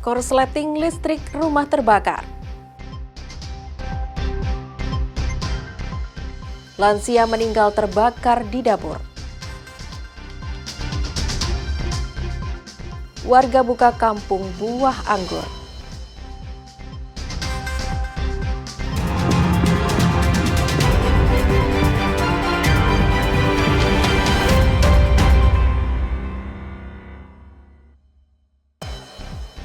Korsleting listrik rumah terbakar. Lansia meninggal terbakar di dapur. Warga buka kampung buah anggur.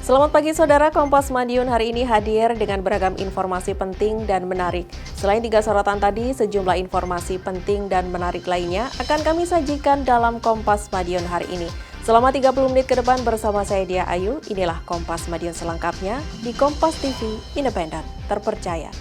Selamat pagi saudara, Kompas Madiun hari ini hadir dengan beragam informasi penting dan menarik. Selain 3 sorotan tadi, sejumlah informasi penting dan menarik lainnya akan kami sajikan dalam Kompas Madiun hari ini. Selama 30 menit ke depan bersama saya Dia Ayu, inilah Kompas Madiun selengkapnya di Kompas TV Independen, terpercaya.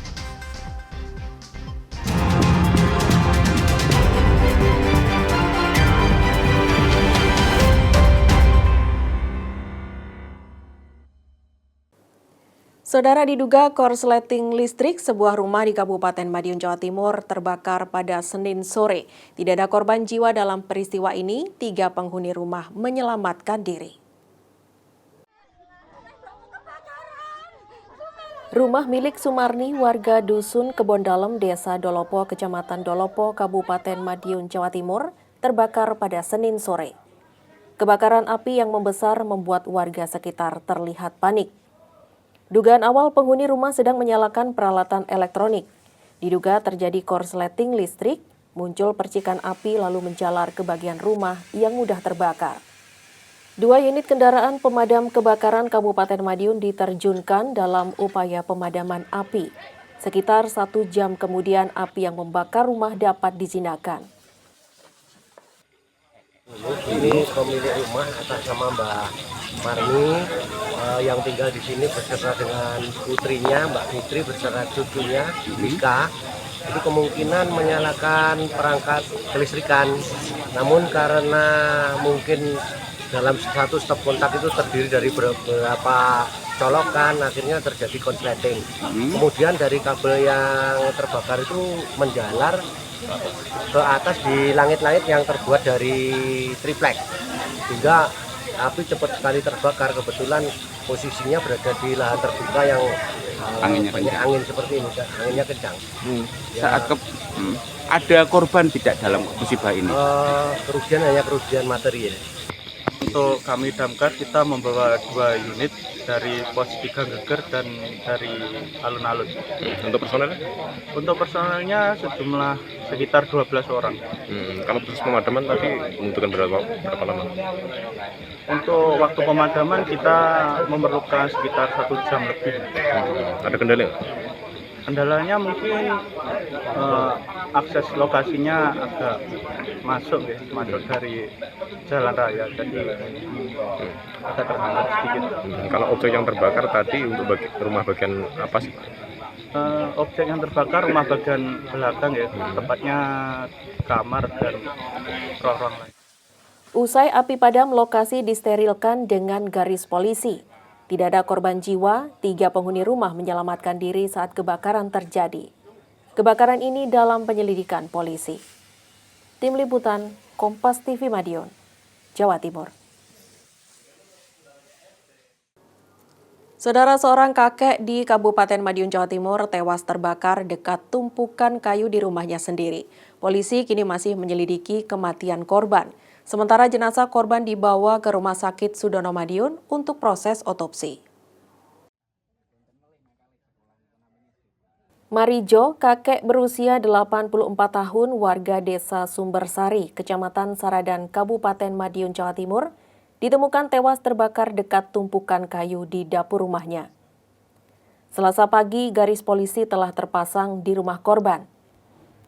Saudara, diduga korsleting listrik sebuah rumah di Kabupaten Madiun, Jawa Timur terbakar pada Senin sore. Tidak ada korban jiwa dalam peristiwa ini, 3 penghuni rumah menyelamatkan diri. Rumah milik Sumarni, warga Dusun Kebon Dalem, Desa Dolopo, Kecamatan Dolopo, Kabupaten Madiun, Jawa Timur, terbakar pada Senin sore. Kebakaran api yang membesar membuat warga sekitar terlihat panik. Dugaan awal penghuni rumah sedang menyalakan peralatan elektronik. Diduga terjadi korsleting listrik, muncul percikan api lalu menjalar ke bagian rumah yang mudah terbakar. 2 unit kendaraan pemadam kebakaran Kabupaten Madiun diterjunkan dalam upaya pemadaman api. Sekitar 1 jam kemudian api yang membakar rumah dapat dijinakan. Ini pemilik rumah atas nama Mbak Marni yang tinggal di sini beserta dengan putrinya Mbak Fitri beserta cucunya Vika. Itu kemungkinan menyalakan perangkat kelistrikan. Namun karena mungkin dalam satu stop kontak itu terdiri dari beberapa colokan, akhirnya terjadi korsleting. Kemudian dari kabel yang terbakar itu menjalar ke atas di langit-langit yang terbuat dari triplek, sehingga api cepat sekali terbakar. Kebetulan posisinya berada di lahan terbuka yang banyak angin seperti ini, anginnya kencang. Ada korban tidak dalam musibah ini? Kerugian hanya kerugian materi ya. Untuk kami damkar kita membawa 2 unit dari pos 3 Geger dan dari alun-alun. Untuk personelnya? Untuk personelnya sejumlah sekitar 12 orang. Kalau proses pemadaman tadi membutuhkan berapa lama? Untuk waktu pemadaman kita memerlukan sekitar 1 jam lebih. Ada kendala nggak? Kendalanya mungkin akses lokasinya agak masuk dari jalan raya, jadi agak terhambat sedikit. Kalau objek yang terbakar tadi untuk rumah bagian apa sih? Objek yang terbakar rumah bagian belakang ya, tepatnya kamar dan ruang-ruang lain. Usai api padam, lokasi disterilkan dengan garis polisi. Tidak ada korban jiwa, 3 penghuni rumah menyelamatkan diri saat kebakaran terjadi. Kebakaran ini dalam penyelidikan polisi. Tim Liputan, Kompas TV Madiun, Jawa Timur. Saudara, seorang kakek di Kabupaten Madiun, Jawa Timur tewas terbakar dekat tumpukan kayu di rumahnya sendiri. Polisi kini masih menyelidiki kematian korban. Sementara jenazah korban dibawa ke Rumah Sakit Sudono Madiun untuk proses otopsi. Marijo, kakek berusia 84 tahun, warga Desa Sumbersari, Kecamatan Saradan, Kabupaten Madiun, Jawa Timur, ditemukan tewas terbakar dekat tumpukan kayu di dapur rumahnya. Selasa pagi, garis polisi telah terpasang di rumah korban.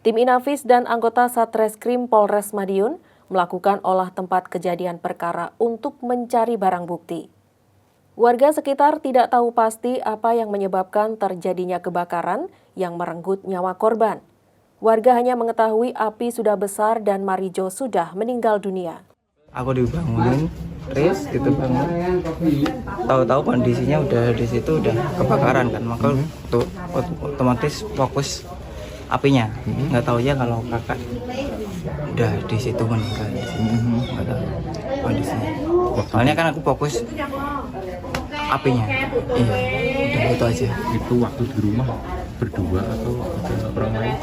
Tim Inafis dan anggota Satreskrim Polres Madiun melakukan olah tempat kejadian perkara untuk mencari barang bukti. Warga sekitar tidak tahu pasti apa yang menyebabkan terjadinya kebakaran yang merenggut nyawa korban. Warga hanya mengetahui api sudah besar dan Marijo sudah meninggal dunia. Aku dibangunin, terus gitu bangun. Tahu-tahu kondisinya udah di situ udah kebakaran kan, maka otomatis fokus apinya. Nggak tahu ya kalau kakak udah di situ meninggal. Nggak tahu kondisinya. Soalnya kan aku fokus apinya. Iya, udah itu aja. Itu waktu di rumah berdua atau ada orang lain?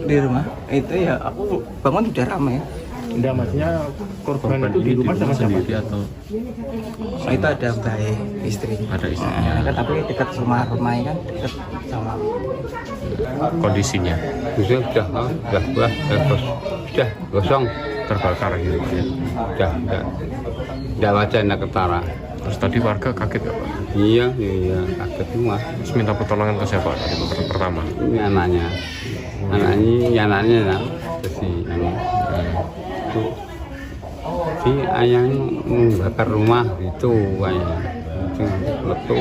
Di rumah itu ya aku bangun udah ramai. Enggak, maksudnya korban itu di rumah sama siapa? sendiri atau Itu ada bayi istri. ada istrinya? Kan tapi dekat rumahnya kan dekat sama. Kondisinya sudah kosong, terbakar gitu ya. tidak wajar nak ketara. Terus tadi warga kaget nggak Pak? Iya kaget semua. Terus minta pertolongan ke siapa tadi pertama? Ini anaknya nah, itu si ayah membakar rumah itu ayah letu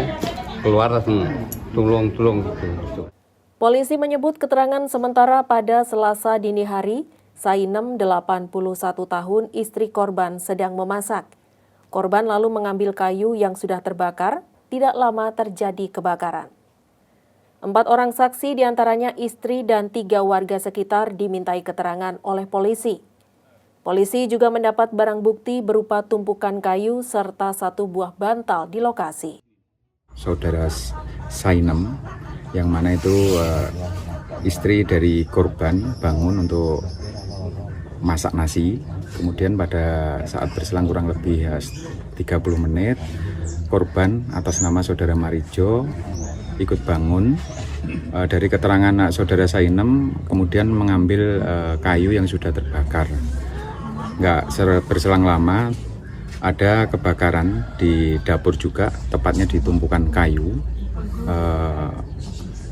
keluar langsung tolong gitu. Polisi menyebut keterangan sementara pada Selasa dini hari, Sainem 81 tahun istri korban sedang memasak. Korban lalu mengambil kayu yang sudah terbakar, tidak lama terjadi kebakaran. 4 orang saksi diantaranya istri dan 3 warga sekitar dimintai keterangan oleh polisi. Polisi juga mendapat barang bukti berupa tumpukan kayu serta 1 buah bantal di lokasi. Saudara Sainem, yang mana itu istri dari korban bangun untuk masak nasi. Kemudian pada saat berselang kurang lebih 30 menit, korban atas nama saudara Marijo ikut bangun. Dari keterangan saudara Sainem, kemudian mengambil kayu yang sudah terbakar. Nggak berselang lama, ada kebakaran di dapur juga, tepatnya di tumpukan kayu.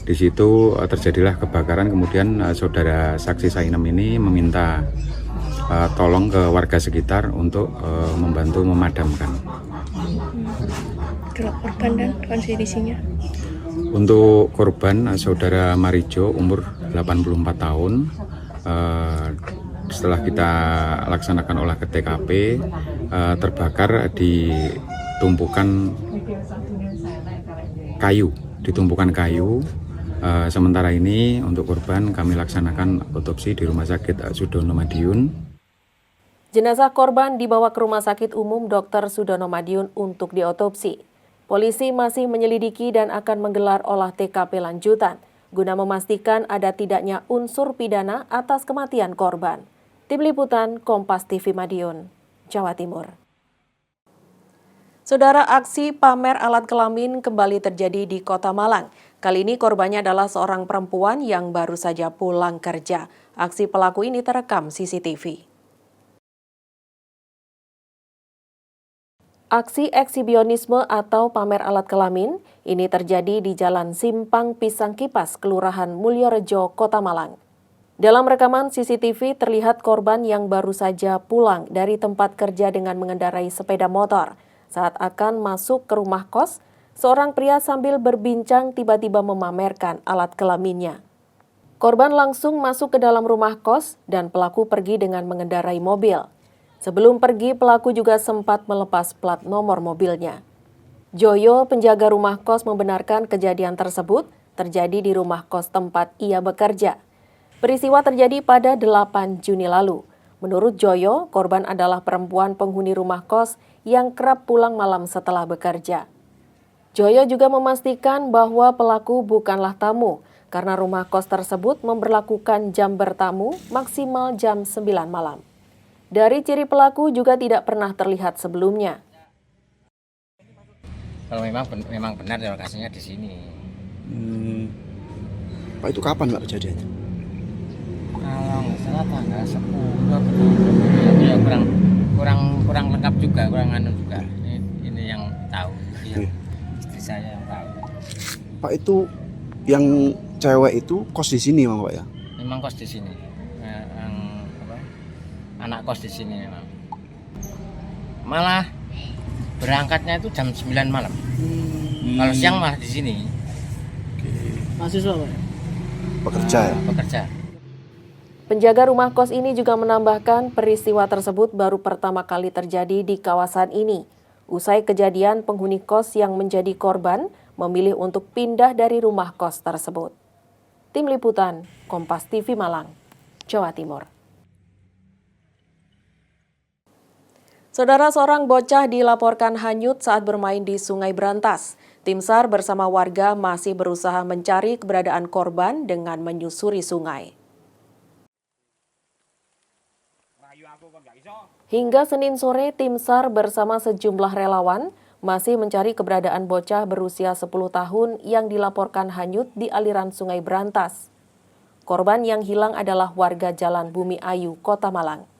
Di situ terjadilah kebakaran, kemudian saudara saksi Sainem ini meminta tolong ke warga sekitar untuk membantu memadamkan. Korban dan kondisinya? Untuk korban saudara Marijo umur 84 tahun. Setelah kita laksanakan olah ke TKP, terbakar di tumpukan kayu. Sementara ini untuk korban kami laksanakan otopsi di Rumah Sakit Sudono Madiun. Jenazah korban dibawa ke Rumah Sakit Umum Dr. Sudono Madiun untuk diotopsi. Polisi masih menyelidiki dan akan menggelar olah TKP lanjutan guna memastikan ada tidaknya unsur pidana atas kematian korban. Tim Liputan Kompas TV Madiun, Jawa Timur. Saudara, aksi pamer alat kelamin kembali terjadi di Kota Malang. Kali ini korbannya adalah seorang perempuan yang baru saja pulang kerja. Aksi pelaku ini terekam CCTV. Aksi eksibionisme atau pamer alat kelamin ini terjadi di Jalan Simpang Pisang Kipas, Kelurahan Mulyorejo, Kota Malang. Dalam rekaman CCTV terlihat korban yang baru saja pulang dari tempat kerja dengan mengendarai sepeda motor. Saat akan masuk ke rumah kos, seorang pria sambil berbincang tiba-tiba memamerkan alat kelaminnya. Korban langsung masuk ke dalam rumah kos dan pelaku pergi dengan mengendarai mobil. Sebelum pergi, pelaku juga sempat melepas plat nomor mobilnya. Joyo, penjaga rumah kos, membenarkan kejadian tersebut terjadi di rumah kos tempat ia bekerja. Peristiwa terjadi pada 8 Juni lalu. Menurut Joyo, korban adalah perempuan penghuni rumah kos yang kerap pulang malam setelah bekerja. Joyo juga memastikan bahwa pelaku bukanlah tamu, karena rumah kos tersebut memberlakukan jam bertamu maksimal jam 9 malam. Dari ciri pelaku juga tidak pernah terlihat sebelumnya. Kalau memang benar lokasinya di sini. Pak, itu kapan Pak kejadiannya? Kalau nggak salah tanggal 10 ya kurang lengkap juga, kurang anu juga. Ini yang tahu, istri saya yang tahu. Pak, itu yang cewek itu kos di sini Pak ya? Memang kos di sini. Anak kos di sini memang. Malah berangkatnya itu jam 9 malam. Kalau siang malah di sini. Mahasiswa Pak? Pekerja ya? Pekerja. Penjaga rumah kos ini juga menambahkan peristiwa tersebut baru pertama kali terjadi di kawasan ini. Usai kejadian, penghuni kos yang menjadi korban memilih untuk pindah dari rumah kos tersebut. Tim Liputan Kompas TV Malang, Jawa Timur. Saudara, seorang bocah dilaporkan hanyut saat bermain di Sungai Brantas. Tim SAR bersama warga masih berusaha mencari keberadaan korban dengan menyusuri sungai. Hingga Senin sore, tim SAR bersama sejumlah relawan masih mencari keberadaan bocah berusia 10 tahun yang dilaporkan hanyut di aliran Sungai Brantas. Korban yang hilang adalah warga Jalan Bumi Ayu, Kota Malang.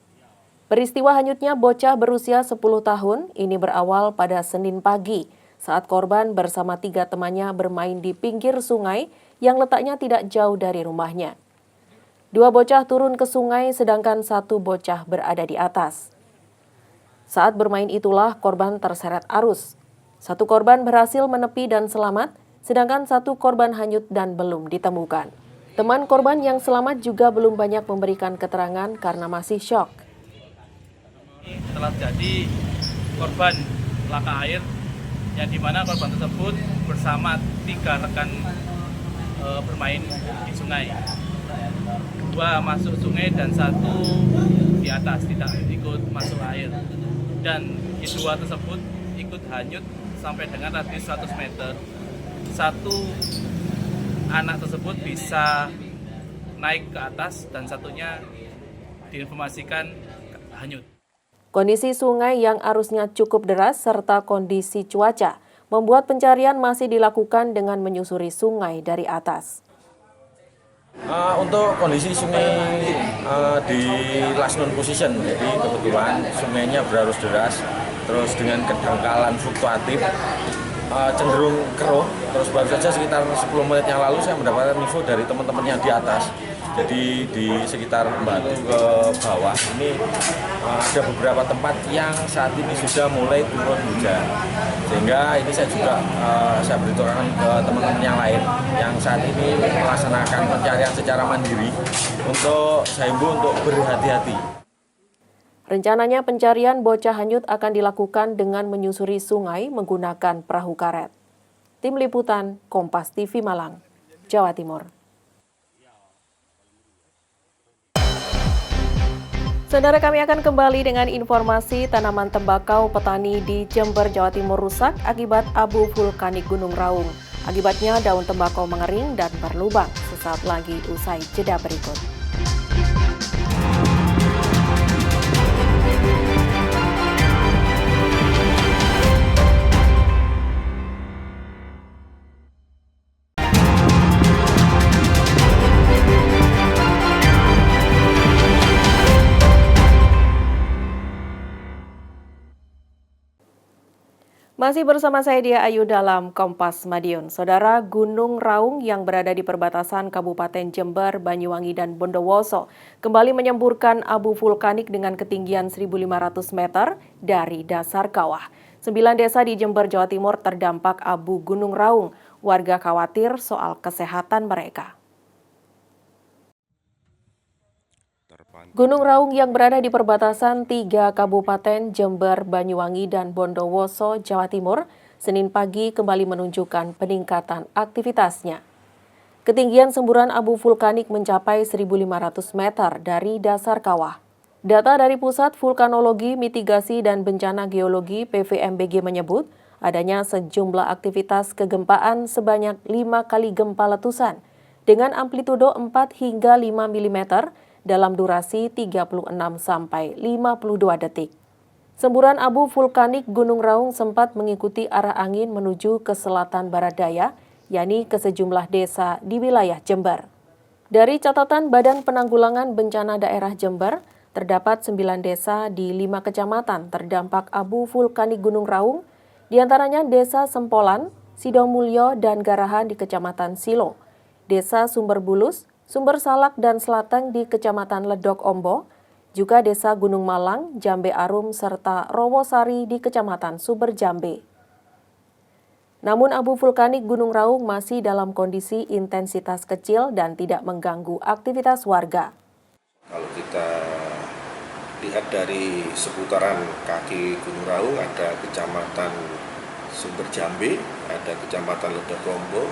Peristiwa hanyutnya bocah berusia 10 tahun ini berawal pada Senin pagi saat korban bersama 3 temannya bermain di pinggir sungai yang letaknya tidak jauh dari rumahnya. 2 bocah turun ke sungai sedangkan 1 bocah berada di atas. Saat bermain itulah korban terseret arus. 1 korban berhasil menepi dan selamat, sedangkan 1 korban hanyut dan belum ditemukan. Teman korban yang selamat juga belum banyak memberikan keterangan karena masih syok. Telah terjadi korban laka air yang dimana korban tersebut bersama 3 rekan bermain di sungai. 2 masuk sungai dan 1 di atas tidak ikut masuk air. Dan kedua tersebut ikut hanyut sampai dengan radius 100 meter. 1 anak tersebut bisa naik ke atas dan satunya diinformasikan hanyut. Kondisi sungai yang arusnya cukup deras serta kondisi cuaca membuat pencarian masih dilakukan dengan menyusuri sungai dari atas. Untuk kondisi sungai di last known position, jadi kebetulan sungainya berarus deras, terus dengan kedangkalan fluktuatif, cenderung keruh. Terus baru saja sekitar 10 menit yang lalu saya mendapatkan info dari teman-teman yang di atas. Jadi di sekitar Batu ke bawah ini ada beberapa tempat yang saat ini sudah mulai turun hujan. Sehingga ini saya juga saya beritahukan ke teman-teman yang lain yang saat ini melaksanakan pencarian secara mandiri untuk saya himbau untuk berhati-hati. Rencananya pencarian bocah hanyut akan dilakukan dengan menyusuri sungai menggunakan perahu karet. Tim Liputan Kompas TV Malang, Jawa Timur. Saudara, kami akan kembali dengan informasi tanaman tembakau petani di Jember, Jawa Timur rusak akibat abu vulkanik Gunung Raung. Akibatnya daun tembakau mengering dan berlubang. Sesaat lagi usai jeda berikut. Masih bersama saya Dia Ayu dalam Kompas Madiun. Saudara, Gunung Raung yang berada di perbatasan Kabupaten Jember, Banyuwangi, dan Bondowoso kembali menyemburkan abu vulkanik dengan ketinggian 1.500 meter dari dasar kawah. 9 desa di Jember, Jawa Timur terdampak abu Gunung Raung. Warga khawatir soal kesehatan mereka. Gunung Raung yang berada di perbatasan 3 kabupaten Jember, Banyuwangi, dan Bondowoso, Jawa Timur, Senin pagi kembali menunjukkan peningkatan aktivitasnya. Ketinggian semburan abu vulkanik mencapai 1.500 meter dari dasar kawah. Data dari Pusat Vulkanologi, Mitigasi, dan Bencana Geologi PVMBG menyebut adanya sejumlah aktivitas kegempaan sebanyak 5 kali gempa letusan dengan amplitudo 4 hingga 5 mm dalam durasi 36 sampai 52 detik. Semburan abu vulkanik Gunung Raung sempat mengikuti arah angin menuju ke selatan barat daya, yakni ke sejumlah desa di wilayah Jember. Dari catatan Badan Penanggulangan Bencana Daerah Jember, terdapat 9 desa di 5 kecamatan terdampak abu vulkanik Gunung Raung, diantaranya Desa Sempolan, Sidomulyo, dan Garahan di Kecamatan Silo, Desa Sumberbulus, Sumber Salak, dan Selateng di Kecamatan Ledok Ombo, juga Desa Gunung Malang, Jambe Arum, serta Rowosari di Kecamatan Sumber Jambe. Namun abu vulkanik Gunung Raung masih dalam kondisi intensitas kecil dan tidak mengganggu aktivitas warga. Kalau kita lihat dari seputaran kaki Gunung Raung ada Kecamatan Sumber Jambe, ada Kecamatan Ledok Ombo,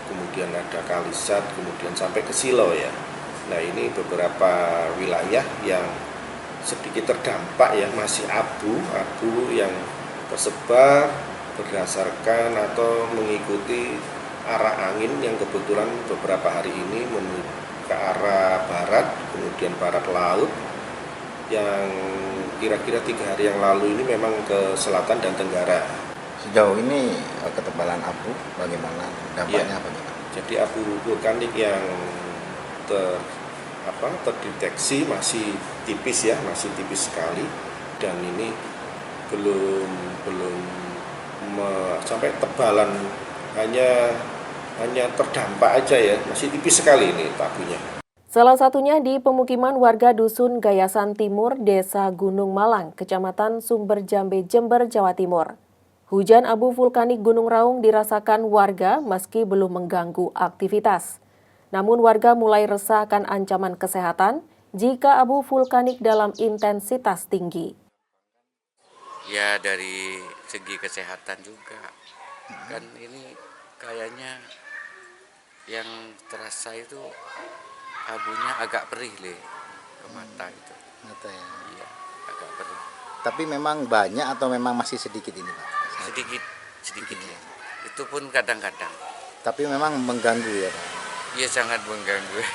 kemudian ada Kalisat, kemudian sampai ke Silo ya. Nah ini beberapa wilayah yang sedikit terdampak ya, masih abu yang tersebar berdasarkan atau mengikuti arah angin yang kebetulan beberapa hari ini menuju ke arah barat, kemudian barat laut, yang kira-kira 3 hari yang lalu ini memang ke selatan dan tenggara. Sejauh ini ketebalan abu bagaimana, dampaknya bagaimana? Jadi abu vulkanik yang terdeteksi masih tipis ya, masih tipis sekali, dan ini belum sampai tebalan, hanya terdampak aja ya, masih tipis sekali ini abunya. Salah satunya di pemukiman warga Dusun Gayasan Timur, Desa Gunung Malang, Kecamatan Sumber Jambe, Jember, Jawa Timur. Hujan abu vulkanik Gunung Raung dirasakan warga meski belum mengganggu aktivitas. Namun warga mulai resah akan ancaman kesehatan jika abu vulkanik dalam intensitas tinggi. Ya dari segi kesehatan juga, kan ini kayaknya yang terasa itu abunya agak perih ke mata itu. Mata ya? Iya, agak perih. Tapi memang banyak atau memang masih sedikit ini Pak? Sedikit ya. Itu pun kadang-kadang. Tapi memang mengganggu ya Pak? Iya, sangat mengganggu.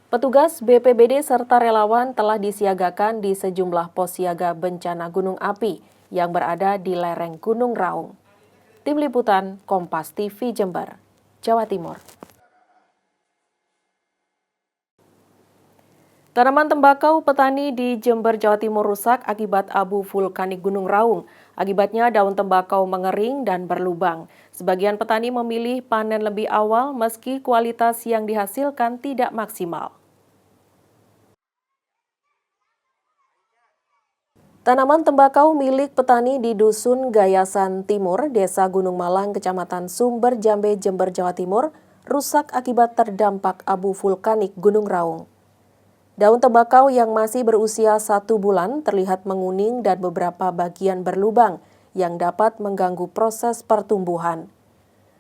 Petugas BPBD serta relawan telah disiagakan di sejumlah pos siaga bencana gunung api yang berada di lereng Gunung Raung. Tim Liputan Kompas TV Jember, Jawa Timur. Tanaman tembakau petani di Jember, Jawa Timur rusak akibat abu vulkanik Gunung Raung. Akibatnya daun tembakau mengering dan berlubang. Sebagian petani memilih panen lebih awal meski kualitas yang dihasilkan tidak maksimal. Tanaman tembakau milik petani di Dusun Gayasan Timur, Desa Gunung Malang, Kecamatan Sumber Jambe, Jember, Jawa Timur, rusak akibat terdampak abu vulkanik Gunung Raung. Daun tembakau yang masih berusia 1 bulan terlihat menguning dan beberapa bagian berlubang yang dapat mengganggu proses pertumbuhan.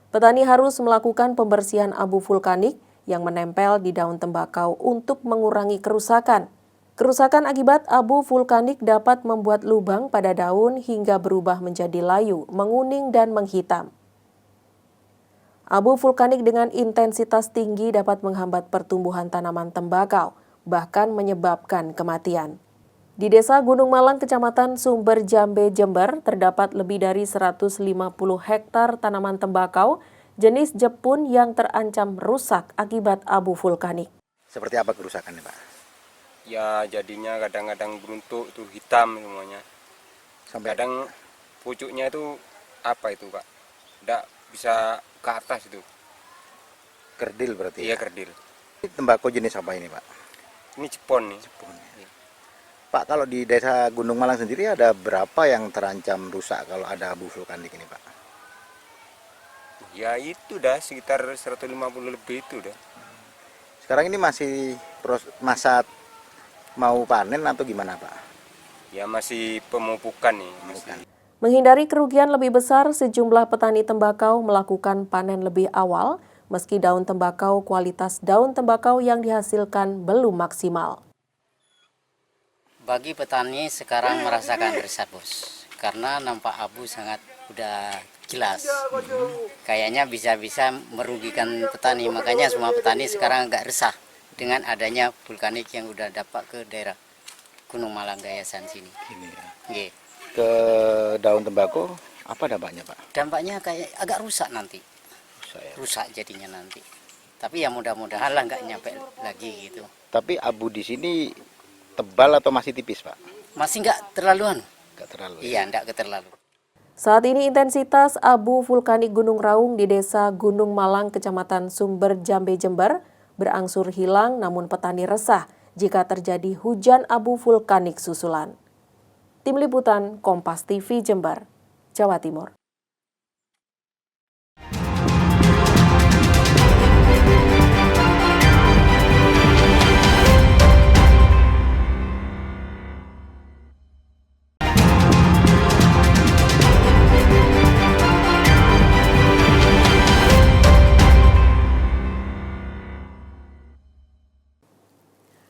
Petani harus melakukan pembersihan abu vulkanik yang menempel di daun tembakau untuk mengurangi kerusakan. Kerusakan akibat abu vulkanik dapat membuat lubang pada daun hingga berubah menjadi layu, menguning, dan menghitam. Abu vulkanik dengan intensitas tinggi dapat menghambat pertumbuhan tanaman tembakau, bahkan menyebabkan kematian. Di Desa Gunung Malang, Kecamatan Sumber Jambe, Jember, terdapat lebih dari 150 hektar tanaman tembakau jenis jepun yang terancam rusak akibat abu vulkanik. Seperti apa kerusakannya Pak? Ya jadinya kadang-kadang beruntuk itu hitam semuanya. Kadang pucuknya itu apa itu Pak? Tidak bisa ke atas itu. Kerdil berarti? Iya kerdil. Ini tembakau jenis apa ini Pak? Ini Jepun nih. Jepun, ya. Pak, kalau di Desa Gunung Malang sendiri ada berapa yang terancam rusak kalau ada abu vulkanik ini Pak? Ya itu dah sekitar 150 lebih itu dah. Sekarang ini masih masa mau panen atau gimana Pak? Ya masih pemupukan nih. Menghindari kerugian lebih besar, sejumlah petani tembakau melakukan panen lebih awal, meski daun tembakau kualitas daun tembakau yang dihasilkan belum maksimal. Bagi petani sekarang merasakan resah bos, karena nampak abu sangat udah jelas. Kayaknya bisa-bisa merugikan petani, makanya semua petani sekarang agak resah dengan adanya vulkanik yang udah dapat ke daerah Gunung Malang Gayasan sini. Ya. Ke daun tembakau apa dampaknya Pak? Dampaknya kayak agak rusak nanti. Rusak jadinya nanti. Tapi ya mudah-mudahan lah nggak nyampe lagi gitu. Tapi abu di sini tebal atau masih tipis Pak? Masih nggak terlaluan. Nggak terlalu. Iya, nggak keterlalu. Saat ini intensitas abu vulkanik Gunung Raung di Desa Gunung Malang, Kecamatan Sumber Jambe, Jember berangsur hilang, namun petani resah jika terjadi hujan abu vulkanik susulan. Tim Liputan Kompas TV Jember, Jawa Timur.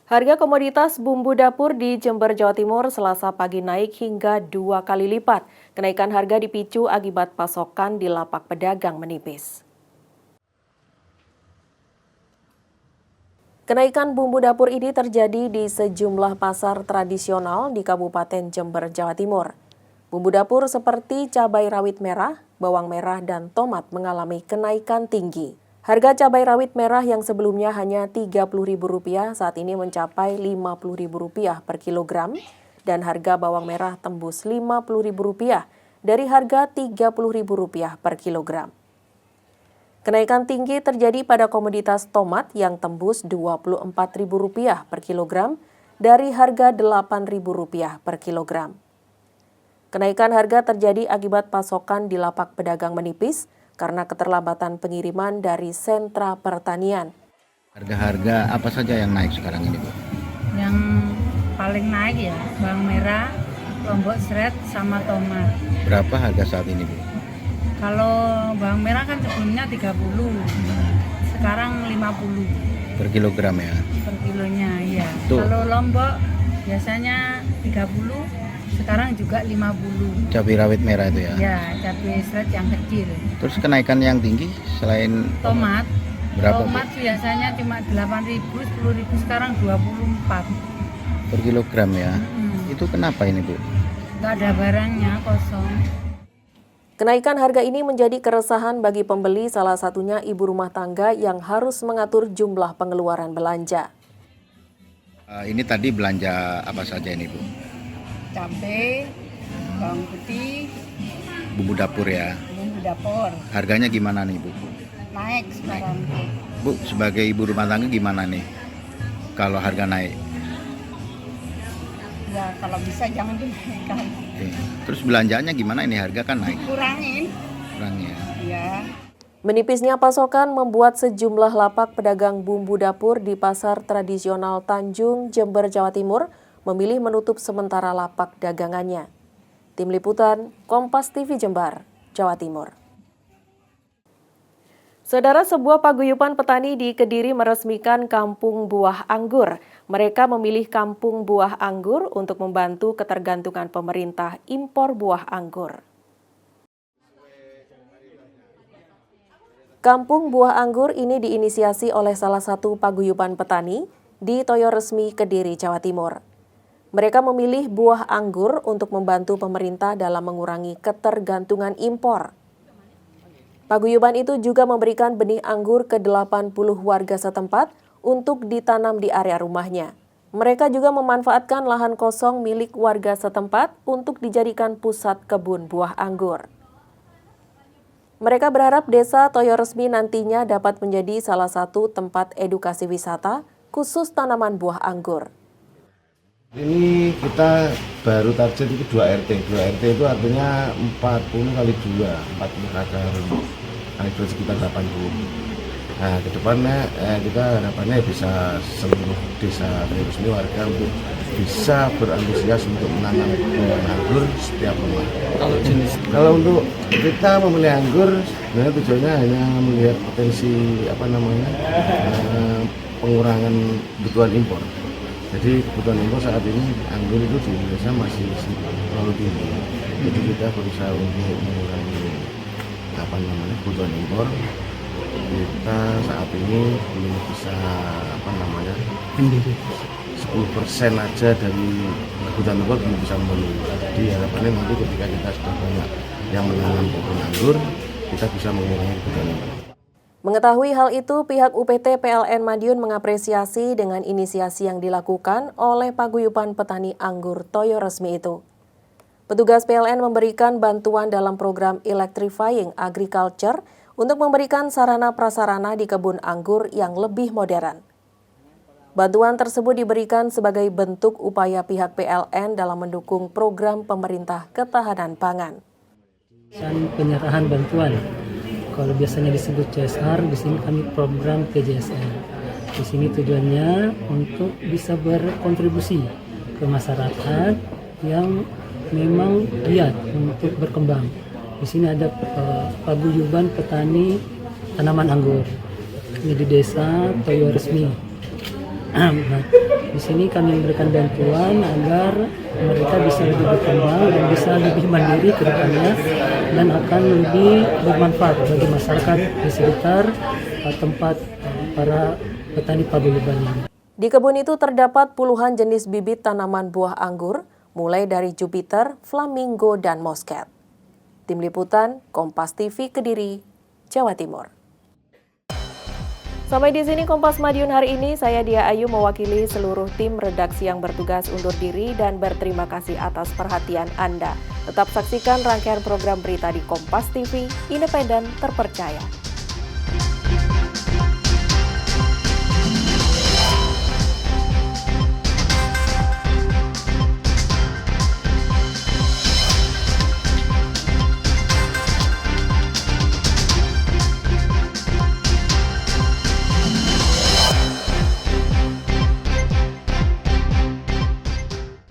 Harga komoditas bumbu dapur di Jember, Jawa Timur Selasa pagi naik hingga 2 kali lipat. Kenaikan harga dipicu akibat pasokan di lapak pedagang menipis. Kenaikan bumbu dapur ini terjadi di sejumlah pasar tradisional di Kabupaten Jember, Jawa Timur. Bumbu dapur seperti cabai rawit merah, bawang merah, dan tomat mengalami kenaikan tinggi. Harga cabai rawit merah yang sebelumnya hanya Rp30.000 saat ini mencapai Rp50.000 per kilogram dan harga bawang merah tembus Rp50.000 dari harga Rp30.000 per kilogram. Kenaikan tinggi terjadi pada komoditas tomat yang tembus Rp24.000 per kilogram dari harga Rp8.000 per kilogram. Kenaikan harga terjadi akibat pasokan di lapak pedagang menipis karena keterlambatan pengiriman dari sentra pertanian. Harga-harga apa saja yang naik sekarang ini, Bu? Yang paling naik ya bawang merah, lombok seret, sama tomat. Berapa harga saat ini, Bu? Kalau bawang merah kan sebelumnya 30, sekarang 50. Per kilogram ya? Per kilonya, iya. Tuh. Kalau lombok biasanya 30, sekarang juga 50. Cabai rawit merah itu ya? Ya, cabai seret yang kecil. Terus kenaikan yang tinggi selain Tomat, berapa, tomat Bu? biasanya cuma 8.000, 10.000, sekarang 24. Per kilogram ya? Itu kenapa ini, Bu? Nggak ada barangnya, kosong. Kenaikan harga ini menjadi keresahan bagi pembeli, salah satunya ibu rumah tangga yang harus mengatur jumlah pengeluaran belanja. Ini tadi belanja apa saja ini, Bu? Cabai, bawang putih, Bumbu dapur ya? bumbu dapur. Harganya gimana nih, Bu? Naik sekarang. Bu, sebagai ibu rumah tangga gimana nih kalau harga naik? Ya kalau bisa jangan dinaikkan. Oke. Terus belanjaannya gimana ini? Harga kan naik. Kurangin. Kurang ya? Ya. Menipisnya pasokan membuat sejumlah lapak pedagang bumbu dapur di pasar tradisional Tanjung, Jember, Jawa Timur memilih menutup sementara lapak dagangannya. Tim Liputan, Kompas TV Jember, Jawa Timur. Saudara, sebuah paguyuban petani di Kediri meresmikan Kampung Buah Anggur. Mereka memilih Kampung Buah Anggur untuk membantu ketergantungan pemerintah impor buah anggur. Kampung Buah Anggur ini diinisiasi oleh salah satu paguyuban petani di Toyo Resmi, Kediri, Jawa Timur. Mereka memilih buah anggur untuk membantu pemerintah dalam mengurangi ketergantungan impor. Paguyuban itu juga memberikan benih anggur ke 80 warga setempat untuk ditanam di area rumahnya. Mereka juga memanfaatkan lahan kosong milik warga setempat untuk dijadikan pusat kebun buah anggur. Mereka berharap Desa Toyo Resmi nantinya dapat menjadi salah satu tempat edukasi wisata khusus tanaman buah anggur. Ini kita baru target itu 2 RT. 2 RT itu artinya 40 kali 2, 40 kakak rumah. Kali 2 sekitar 80. Nah, ke depannya kita harapannya bisa seluruh desa Toyo Resmi warga untuk bisa berantusias untuk menanam buah anggur setiap rumah. Kalau untuk kita memilih anggur, sebenarnya tujuannya hanya melihat potensi pengurangan kebutuhan impor. Jadi kebutuhan impor saat ini anggur itu di Indonesia masih terlalu tinggi. Jadi kita berusaha untuk mengurangi kebutuhan impor. Kita saat ini belum bisa 10% aja dari kebutuhan impor belum bisa memenuhi. Jadi harapannya nanti ketika kita sudah banyak yang menanam pohon anggur, kita bisa mengurangi kebutuhan impor. Mengetahui hal itu, pihak UPT PLN Madiun mengapresiasi dengan inisiasi yang dilakukan oleh paguyuban petani anggur Toyo Resmi itu. Petugas PLN memberikan bantuan dalam program Electrifying Agriculture untuk memberikan sarana prasarana di kebun anggur yang lebih modern. Bantuan tersebut diberikan sebagai bentuk upaya pihak PLN dalam mendukung program pemerintah ketahanan pangan. Dan penyerahan bantuan. Kalau biasanya disebut CSR, di sini kami program PJSN. Di sini tujuannya untuk bisa berkontribusi ke masyarakat yang memang giat untuk berkembang. Di sini ada paguyuban petani tanaman anggur. Ini di Desa Toyo Resmi. Nah, di sini kami memberikan bantuan agar mereka bisa lebih berkembang dan bisa lebih mandiri ke depannya dan akan lebih bermanfaat bagi masyarakat di sekitar tempat para petani paguyuban ini. Di kebun itu terdapat puluhan jenis bibit tanaman buah anggur, mulai dari Jupiter, Flamingo, dan Muscat. Tim Liputan, Kompas TV, Kediri, Jawa Timur. Sampai di sini Kompas Madiun hari ini, saya Dia Ayu mewakili seluruh tim redaksi yang bertugas undur diri dan berterima kasih atas perhatian Anda. Tetap saksikan rangkaian program berita di Kompas TV, independen, terpercaya.